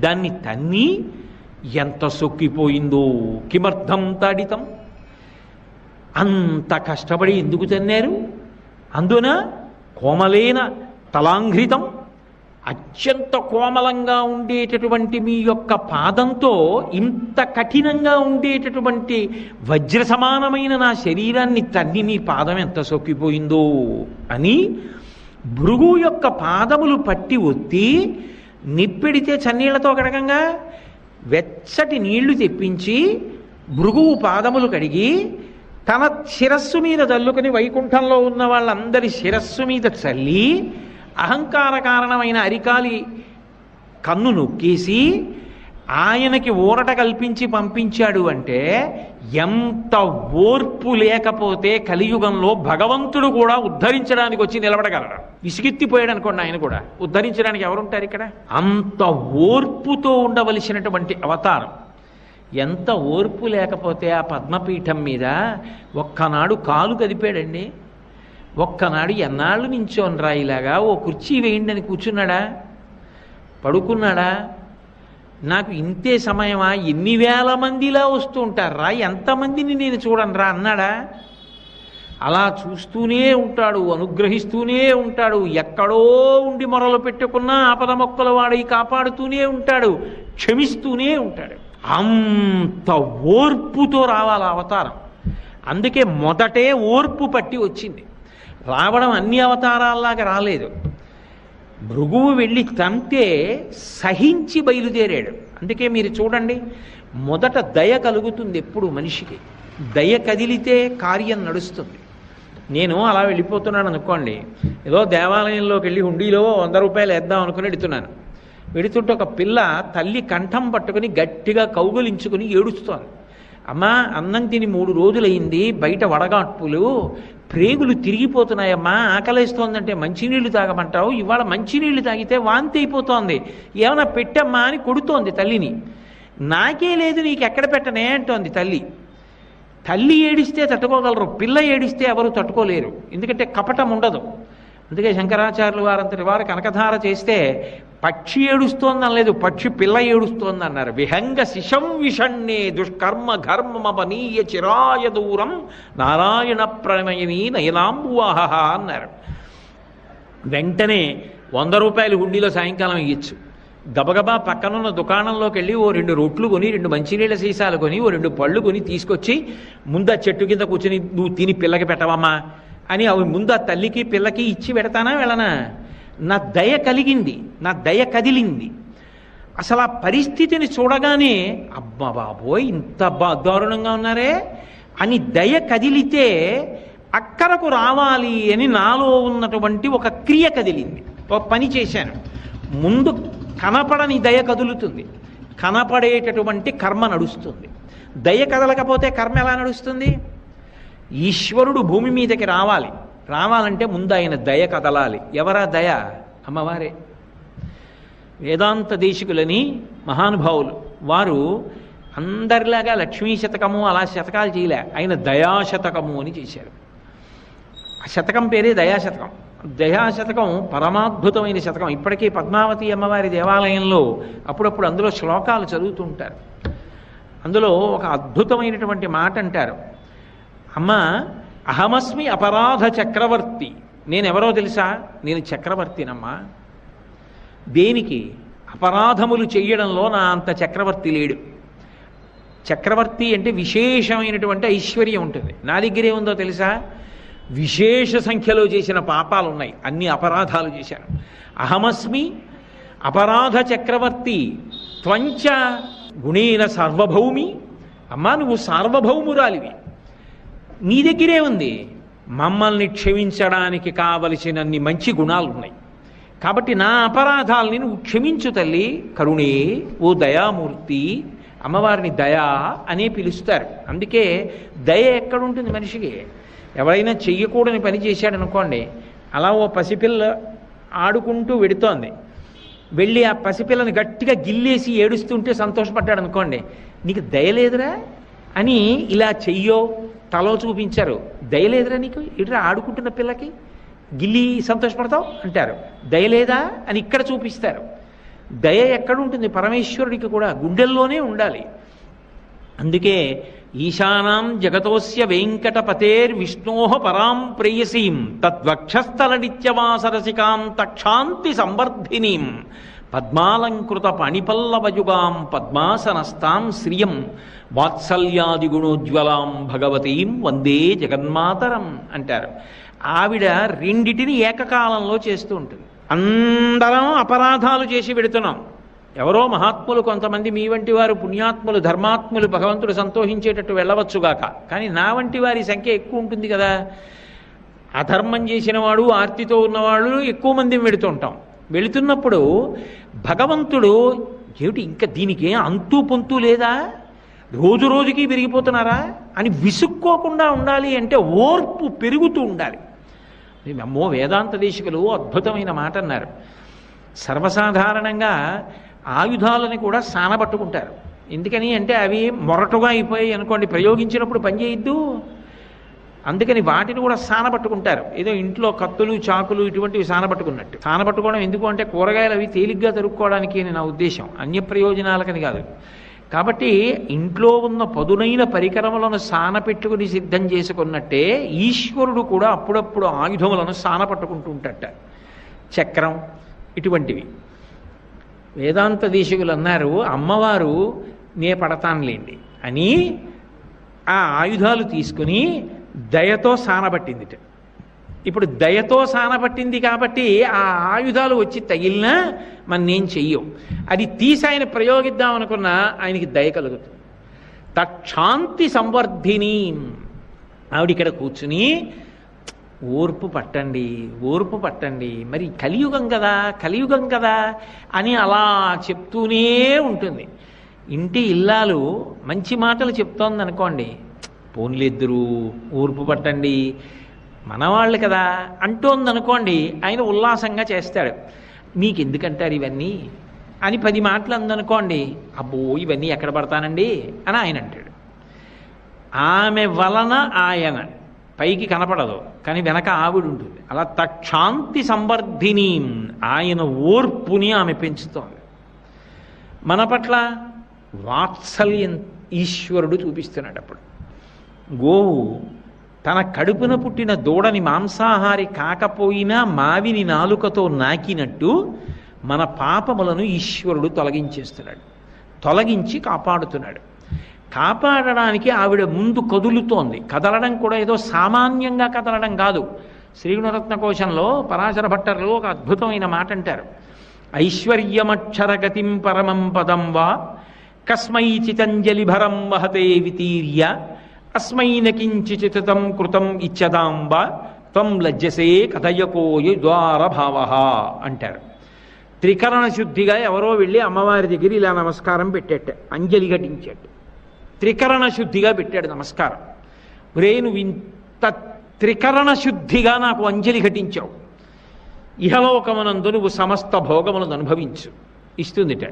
దాన్ని తన్ని ఎంత సొక్కిపోయిందో. కిమర్థం తాడితం, అంత కష్టపడి ఎందుకు తన్నారు? అందున కోమలేన తలాంఘ్రితం, అత్యంత కోమలంగా ఉండేటటువంటి మీ యొక్క పాదంతో ఇంత కఠినంగా ఉండేటటువంటి వజ్ర సమానమైన నా శరీరాన్ని తన్ని మీ పాదం ఎంత సొక్కిపోయిందో అని భృగు యొక్క పాదములు పట్టి ఒత్తి నిప్పెడితే చన్నీళ్లతో కడగంగా వెచ్చటి నీళ్లు తెప్పించి భృగువు పాదములు కడిగి తన శిరస్సు మీద చల్లుకొని వైకుంఠంలో ఉన్న వాళ్ళందరి శిరస్సు మీద చల్లి అహంకార కారణమైన అరికాలి కన్ను నొక్కేసి ఆయనకి ఊరట కల్పించి పంపించాడు అంటే ఎంత ఓర్పు లేకపోతే కలియుగంలో భగవంతుడు కూడా ఉద్ధరించడానికి వచ్చి నిలబడగలడు. విసిగెత్తిపోయాడు అనుకోండి, ఆయన కూడా ఉద్ధరించడానికి ఎవరుంటారు ఇక్కడ? అంత ఓర్పుతో ఉండవలసినటువంటి అవతారం. ఎంత ఓర్పు లేకపోతే ఆ పద్మపీఠం మీద ఒక్కనాడు కాలు కదిపాడండి. ఒక్కనాడు ఎన్నాళ్ళు నించోనరా ఇలాగా, ఓ కుర్చీ వేయండి అని కూర్చున్నాడా? పడుకున్నాడా? నాకు ఇంతే సమయమా, ఎన్ని వేల మందిలా వస్తూ ఉంటారా, ఎంతమందిని నేను చూడనరా అన్నాడా? అలా చూస్తూనే ఉంటాడు, అనుగ్రహిస్తూనే ఉంటాడు. ఎక్కడో ఉండి మొరలు పెట్టుకున్నా ఆపద మొక్కల వాడి కాపాడుతూనే ఉంటాడు, క్షమిస్తూనే ఉంటాడు. అంత ఓర్పుతో రావాలి అవతారం. అందుకే మొదటే ఓర్పు పట్టి వచ్చింది. రావడం అన్ని అవతారాల్లాగా రాలేదు. భృగువు వెళ్ళి తంతే సహించి బయలుదేరాడు. అందుకే మీరు చూడండి, మొదట దయ కలుగుతుంది ఎప్పుడు మనిషికి. దయ కదిలితే కార్యం నడుస్తుంది. నేను అలా వెళ్ళిపోతున్నాను అనుకోండి, ఏదో దేవాలయంలోకి వెళ్ళి హుండీలో 100 రూపాయలు వేద్దాం అనుకుని వెడుతున్నాను. వెడుతుంటే ఒక పిల్ల తల్లి కంఠం పట్టుకుని గట్టిగా కౌగులించుకుని ఏడుస్తోంది. అమ్మా, అన్నం తిని 3 రోజులైంది, బయట వడగాట్పులు, ప్రేగులు తిరిగిపోతున్నాయమ్మా, ఆకలేస్తోందంటే మంచినీళ్లు తాగమంటావు, ఇవాళ మంచినీళ్లు తాగితే వాంతి అయిపోతోంది, ఏమైనా పెట్టమ్మా అని కొడుతోంది తల్లిని. నాకే లేదు, నీకు ఎక్కడ పెట్టనే అంటోంది తల్లి. తల్లి ఏడిస్తే తట్టుకోగలరు, పిల్ల ఏడిస్తే ఎవరు తట్టుకోలేరు. ఎందుకంటే కపటం ఉండదు. అందుకే శంకరాచార్యులు వారంతటి వారు కనకధార చేస్తే పక్షి ఏడుస్తోంది అనలేదు, పక్షి పిల్ల ఏడుస్తోంది అన్నారు. విహంగ శిశం విషణ్ణే దుష్కర్మ ఘర్మమపనీయ చిరాయ దూరం నారాయణ ప్రణయని నయనాంబువాహ అన్నారు. వెంటనే 100 రూపాయలు హుండీలో సాయంకాలం ఇయ్యచ్చు. గబగబా పక్కనున్న దుకాణంలోకి వెళ్ళి ఓ 2 రొట్లు కొని, 2 మంచినీళ్ళ సీసాలు కొని, ఓ 2 పళ్ళు కొని తీసుకొచ్చి ముందు ఆ చెట్టు కింద కూర్చొని నువ్వు తిని పిల్లకి పెట్టవమ్మా అని అవి ముందు ఆ తల్లికి పిల్లకి ఇచ్చి పెడతానా వెళ్ళనా? నా దయ కలిగింది, నా దయ కదిలింది. అసలు ఆ పరిస్థితిని చూడగానే అబ్బా బాబోయ్ ఇంత దారుణంగా ఉన్నారే అని దయ కదిలితే అక్కరకు రావాలి అని నాలో ఉన్నటువంటి ఒక క్రియ కదిలింది. ఒక పని చేశాను. ముందు కనపడని దయ కదులుతుంది, కనపడేటటువంటి కర్మ నడుస్తుంది. దయ కదలకపోతే కర్మ ఎలా నడుస్తుంది? ఈశ్వరుడు భూమి మీదకి రావాలంటే ముందు ఆయన దయ కదలాలి. ఎవరా దయ? అమ్మవారే. వేదాంత దేశికులని మహానుభావులు వారు అందరిలాగా లక్ష్మీ శతకము అలా శతకాలు చేయలే, ఆయన దయాశతకము అని చేశారు. ఆ శతకం పేరే దయాశతకం. దయాశతకం పరమాద్భుతమైన శతకం. ఇప్పటికీ పద్మావతి అమ్మవారి దేవాలయంలో అప్పుడప్పుడు అందులో శ్లోకాలు చదువుతుంటారు. అందులో ఒక అద్భుతమైనటువంటి మాట అంటారు. అమ్మ, అహమస్మి అపరాధ చక్రవర్తి. నేనెవరో తెలుసా? నేను చక్రవర్తినమ్మా. దేనికి? అపరాధములు చెయ్యడంలో నా అంత చక్రవర్తి లేడు. చక్రవర్తి అంటే విశేషమైనటువంటి ఐశ్వర్యం ఉంటుంది. నా దగ్గరే ఉందో తెలుసా? విశేష సంఖ్యలో చేసిన పాపాలు ఉన్నాయి, అన్ని అపరాధాలు చేశాను. అహమస్మి అపరాధ చక్రవర్తి త్వంచ గుణేన సార్వభౌమి. అమ్మా, నువ్వు సార్వభౌమురాలివి, నీ దగ్గరే ఉంది. మమ్మల్ని క్షమించడానికి కావలసినన్ని మంచి గుణాలు ఉన్నాయి. కాబట్టి నా అపరాధాలని నువ్వు క్షమించు తల్లి. కరుణే ఓ దయామూర్తి. అమ్మవారిని దయా అనే పిలుస్తారు. అందుకే దయ ఎక్కడుంటుంది మనిషికి? ఎవరైనా చెయ్యకూడని పని చేశాడనుకోండి, అలా ఓ పసిపిల్ల ఆడుకుంటూ వెడుతోంది, వెళ్ళి ఆ పసిపిల్లని గట్టిగా గిల్లేసి ఏడుస్తుంటే సంతోషపడ్డాడు అనుకోండి, నీకు దయలేదురా అని ఇలా చెయ్యో తలో చూపించారు. దయలేదురా నీకు? ఇటురా ఆడుకుంటున్న పిల్లకి గిల్లి సంతోషపడతావు అంటారు. దయలేదా అని ఇక్కడ చూపిస్తారు. దయ ఎక్కడుంటుంది? పరమేశ్వరుడికి కూడా గుండెల్లోనే ఉండాలి. అందుకే ఈశానాం జగతోస్య వెంకటపతేర్విష్ణోః పరాం ప్రేయసీం తద్వక్షస్థలనిత్యవాసరసికాం తక్షాంతి సంవర్ధినీం పద్మాలంకృత పణిపల్లవయుగాం పద్మాసనస్తాం శ్రియం వాత్సల్యాదిగుణోజ్వలాం భగవతీం వందే జగన్మాతరం అంటారు. ఆవిడ రెండిటిని ఏకకాలంలో చేస్తూ ఉంటుంది. అందరం అపరాధాలు చేసి పెడుతున్నాం. ఎవరో మహాత్ములు కొంతమంది, మీ వంటి వారు పుణ్యాత్ములు ధర్మాత్ములు భగవంతుడు సంతోషించేటట్టు వెళ్ళవచ్చుగాక, కానీ నా వంటి వారి సంఖ్య ఎక్కువ ఉంటుంది కదా. అధర్మం చేసిన వాడు, ఆర్తితో ఉన్నవాళ్ళు ఎక్కువ మందిని వెడుతుంటాం. వెళుతున్నప్పుడు భగవంతుడు ఏమిటి ఇంకా దీనికి అంతూ పొంతూ లేదా, రోజు రోజుకి పెరిగిపోతున్నారా అని విసుక్కోకుండా ఉండాలి అంటే ఓర్పు పెరుగుతూ ఉండాలి. అమ్మో, వేదాంత దేశికులు అద్భుతమైన మాట అన్నారు. సర్వసాధారణంగా ఆయుధాలని కూడా సానబట్టుకుంటారు. ఎందుకని అంటే అవి మొరటుగా అయిపోయి అనుకోండి, ప్రయోగించినప్పుడు పనిచేయద్దు. అందుకని వాటిని కూడా సానబట్టుకుంటారు. ఏదో ఇంట్లో కత్తులు చాకులు ఇటువంటివి సానబట్టుకున్నట్టు. సానబట్టుకోవడం ఎందుకు అంటే కూరగాయలు అవి తేలిగ్గా తరుక్కోవడానికి అని నా ఉద్దేశం, అన్య ప్రయోజనాలకని కాదు. కాబట్టి ఇంట్లో ఉన్న పదునైన పరికరములను సానపెట్టుకుని సిద్ధం చేసుకున్నట్టే ఈశ్వరుడు కూడా అప్పుడప్పుడు ఆయుధములను సానపట్టుకుంటూ ఉంటాడట. చక్రం ఇటువంటివి. వేదాంత దేశికులు అన్నారు, అమ్మవారు నే పడతానులేండి అని ఆ ఆయుధాలు తీసుకుని దయతో సానబట్టిందిట. ఇప్పుడు దయతో సానబట్టింది కాబట్టి ఆ ఆయుధాలు వచ్చి తగిలినా మనం చెయ్యం. అది తీసి ఆయన ప్రయోగిద్దాం అనుకున్నా ఆయనకి దయ కలుగుతుంది. తక్షాంతి సంవర్ధిని. ఆవిడ ఇక్కడ కూర్చుని ఓర్పు పట్టండి, ఓర్పు పట్టండి, మరి కలియుగం కదా అని అలా చెప్తూనే ఉంటుంది. ఇంటి ఇల్లాలు మంచి మాటలు చెప్తోంది అనుకోండి, పోన్లిద్దరూ ఓర్పు పట్టండి మనవాళ్ళు కదా అంటోందనుకోండి, ఆయన ఉల్లాసంగా చేస్తాడు. మీకెందుకంటారు ఇవన్నీ అని 10 మాటలు అందనుకోండి, అబ్బో ఇవన్నీ ఎక్కడ పడతానండి అని ఆయన అంటాడు. ఆమె వలన ఆయన పైకి కనపడదు, కానీ వెనక ఆవిడ ఉంటుంది. అలా తక్షాంతి సంవర్ధిని, ఆయన ఓర్పుని ఆమె పెంచుతోంది. మన పట్ల వాత్సల్యం ఈశ్వరుడు చూపిస్తున్నాడు. అప్పుడు గోవు తన కడుపున పుట్టిన దూడని మాంసాహారి కాకపోయినా మావిని నాలుకతో నాకినట్టు మన పాపములను ఈశ్వరుడు తొలగించేస్తున్నాడు, తొలగించి కాపాడుతున్నాడు. కాపాడడానికి ఆవిడ ముందు కదులుతోంది. కదలడం కూడా ఏదో సామాన్యంగా కదలడం కాదు. శ్రీగుణరత్న కోశంలో పరాశర భట్టర్లు ఒక అద్భుతమైన మాట అంటారు. ఐశ్వర్యమక్షరగతిం పరమం పదం వా కస్మై చితంజలిభరం వహతే వితీర్య అస్మైన కించిచితం కృతం ఇచ్చదాంబ త్వం లజ్జసే కథయకోయు ద్వారభావ అంటారు. త్రికరణ శుద్ధిగా ఎవరో వెళ్ళి అమ్మవారి దగ్గర ఇలా నమస్కారం పెట్టేట, అంజలి ఘటించాడు. త్రికరణ శుద్ధిగా పెట్టాడు నమస్కారం. ఒరే నువ్వు ఇంత త్రికరణ శుద్ధిగా నాకు అంజలి ఘటించావు, ఇహలోకమునందు నువ్వు సమస్త భోగములను అనుభవించు ఇస్తుందిట.